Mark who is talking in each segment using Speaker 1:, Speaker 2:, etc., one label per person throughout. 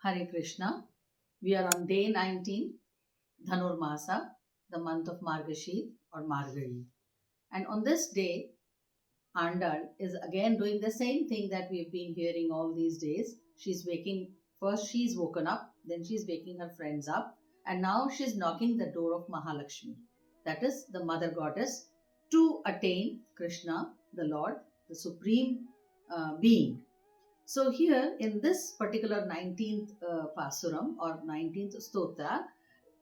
Speaker 1: Hare Krishna. We are on day 19, Dhanurmasa, the month of Margashir or Margari. And on this day, Andal is again doing the same thing that we've been hearing all these days. First she's woken up, then she's waking her friends up, and now she's knocking the door of Mahalakshmi, that is the mother goddess, to attain Krishna, the Lord, the supreme being. So here in this particular 19th Pasuram or 19th Stotra,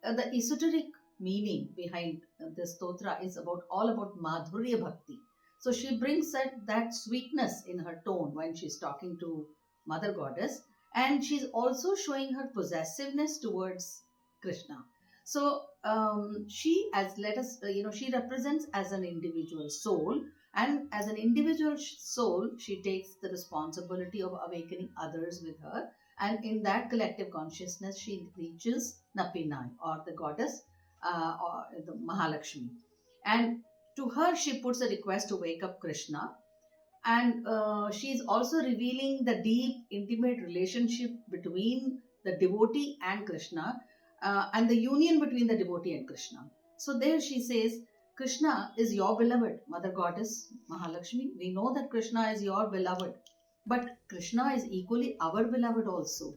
Speaker 1: the esoteric meaning behind this stotra is all about Madhurya Bhakti. So she brings that sweetness in her tone when she's talking to Mother Goddess, and she's also showing her possessiveness towards Krishna. So she represents as an individual soul, and as an individual soul, she takes the responsibility of awakening others with her. And in that collective consciousness, she reaches Napinai, or the goddess, or the Mahalakshmi. And to her, she puts a request to wake up Krishna. And she's also revealing the deep, intimate relationship between the devotee and Krishna, and the union between the devotee and Krishna. So there she says, Krishna is your beloved, Mother Goddess Mahalakshmi. We know that Krishna is your beloved, but Krishna is equally our beloved also.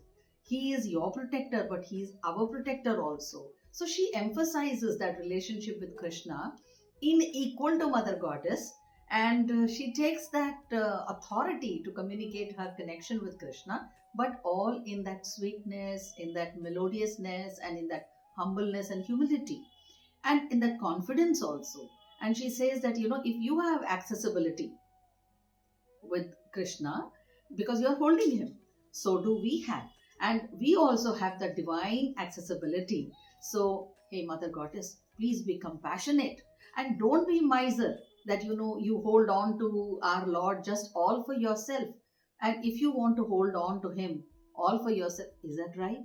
Speaker 1: He is your protector, but he is our protector also. So she emphasizes that relationship with Krishna in equal to Mother Goddess, and she takes that authority to communicate her connection with Krishna, but all in that sweetness, in that melodiousness, and in that humbleness and humility, and in that confidence also. And she says that, if you have accessibility with Krishna, because you're holding him, so do we have. And we also have the divine accessibility. So, hey, Mother Goddess, please be compassionate and don't be miser that, you hold on to our Lord just all for yourself. And if you want to hold on to him all for yourself, is that right?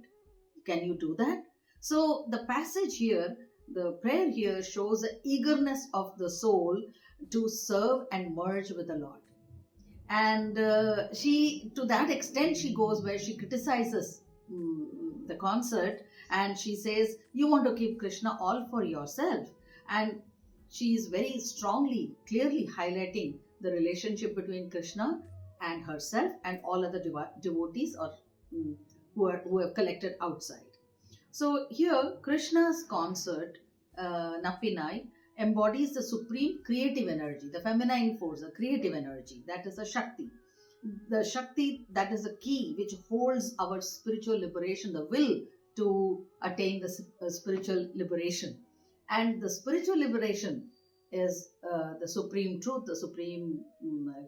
Speaker 1: Can you do that? So the passage here, the prayer here shows the eagerness of the soul to serve and merge with the Lord. And to that extent, she goes where she criticizes the concert, and she says, you want to keep Krishna all for yourself. And she is very strongly, clearly highlighting the relationship between Krishna and herself and all other devotees or who have collected outside. So here, Krishna's concert, Napinai, embodies the supreme creative energy, the feminine force, the creative energy, that is a Shakti. The Shakti, that is the key which holds our spiritual liberation, the will to attain the spiritual liberation. And the spiritual liberation is the supreme truth, the supreme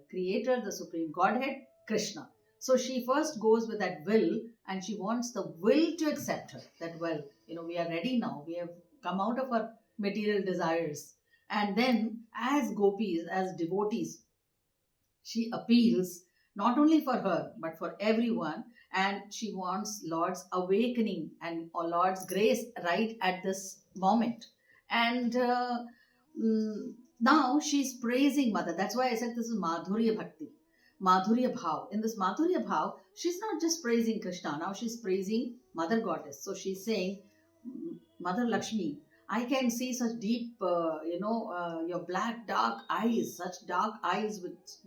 Speaker 1: creator, the supreme Godhead, Krishna. So she first goes with that will, and she wants the will to accept her. That, we are ready now. We have come out of our material desires. And then as gopis, as devotees, she appeals not only for her, but for everyone. And she wants Lord's awakening and Lord's grace right at this moment. And now she's praising Mother. That's why I said this is Madhurya Bhakti, Madhurya Bhav. In this Madhurya Bhav, she's not just praising Krishna. Now she's praising Mother Goddess. So she's saying, Mother Lakshmi, I can see such deep, your black, dark eyes, such dark eyes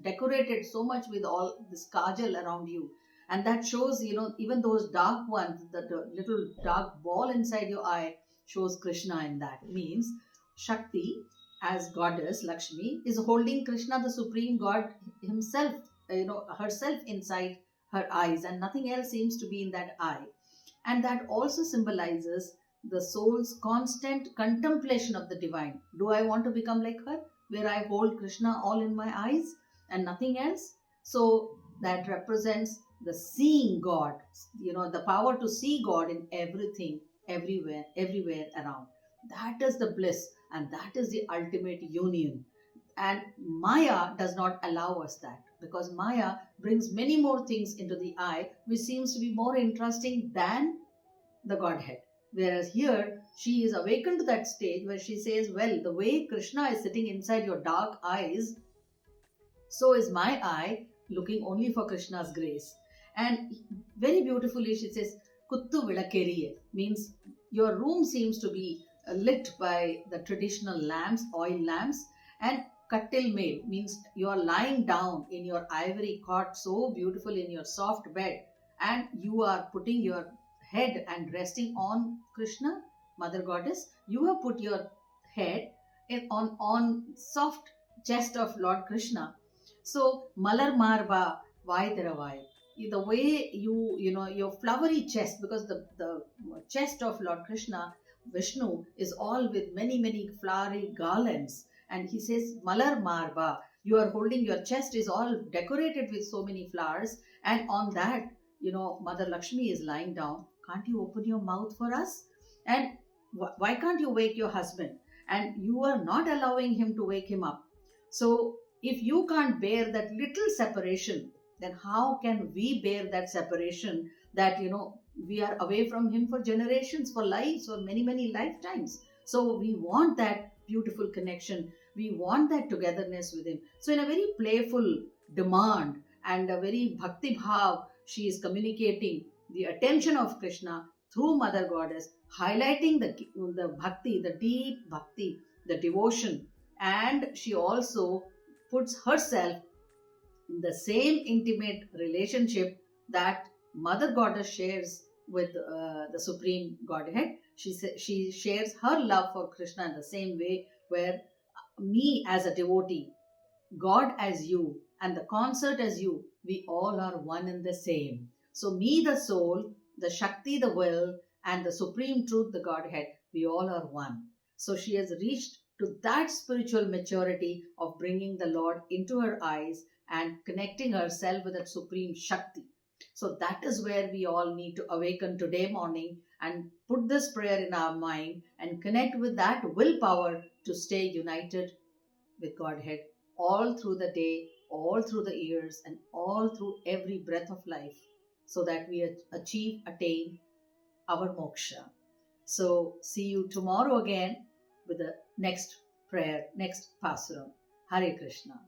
Speaker 1: decorated so much with all this kajal around you. And that shows, even those dark ones, the little dark ball inside your eye shows Krishna in that. Means Shakti, as goddess Lakshmi, is holding Krishna, the supreme God himself, herself inside her eyes, and nothing else seems to be in that eye. And that also symbolizes the soul's constant contemplation of the divine. Do I want to become like her, where I hold Krishna all in my eyes and nothing else? So that represents the seeing God, the power to see God in everything, everywhere around. That is the bliss, and that is the ultimate union. And Maya does not allow us that, because Maya brings many more things into the eye, which seems to be more interesting than the Godhead. Whereas here, she is awakened to that stage where she says, the way Krishna is sitting inside your dark eyes, so is my eye looking only for Krishna's grace. And very beautifully she says, Kuttu Vilakeriye means your room seems to be lit by the traditional lamps, oil lamps, and Kattil Mail means you are lying down in your ivory cot so beautiful in your soft bed, and you are putting your head and resting on Krishna, Mother Goddess. You have put your head on soft chest of Lord Krishna. So Malar Marba Vaidaravai, the way your flowery chest, because the chest of Lord Krishna, Vishnu, is all with many flowery garlands, and he says Malar Marba, you are holding, your chest is all decorated with so many flowers, and on that, Mother Lakshmi is lying down. Can't you open your mouth for us? And why can't you wake your husband? And you are not allowing him to wake him up. So if you can't bear that little separation, then how can we bear that separation, that we are away from him for generations, for lives, for many lifetimes? So we want that beautiful connection, we want that togetherness with him. So in a very playful demand and a very bhakti bhav, she is communicating the attention of Krishna through Mother Goddess, highlighting the bhakti, the deep bhakti, the devotion. And she also puts herself in the same intimate relationship that Mother Goddess shares with the Supreme Godhead. She shares her love for Krishna in the same way, where me as a devotee, God as you, and the concert as you, we all are one and the same. So, me, the soul, the Shakti, the will, and the Supreme Truth, the Godhead, we all are one. So, she has reached to that spiritual maturity of bringing the Lord into her eyes and connecting herself with that Supreme Shakti. So, that is where we all need to awaken today morning and put this prayer in our mind and connect with that willpower to stay united with Godhead all through the day, all through the years, and all through every breath of life, so that we attain our moksha. So, see you tomorrow again with the next prayer, next pasuram. Hare Krishna.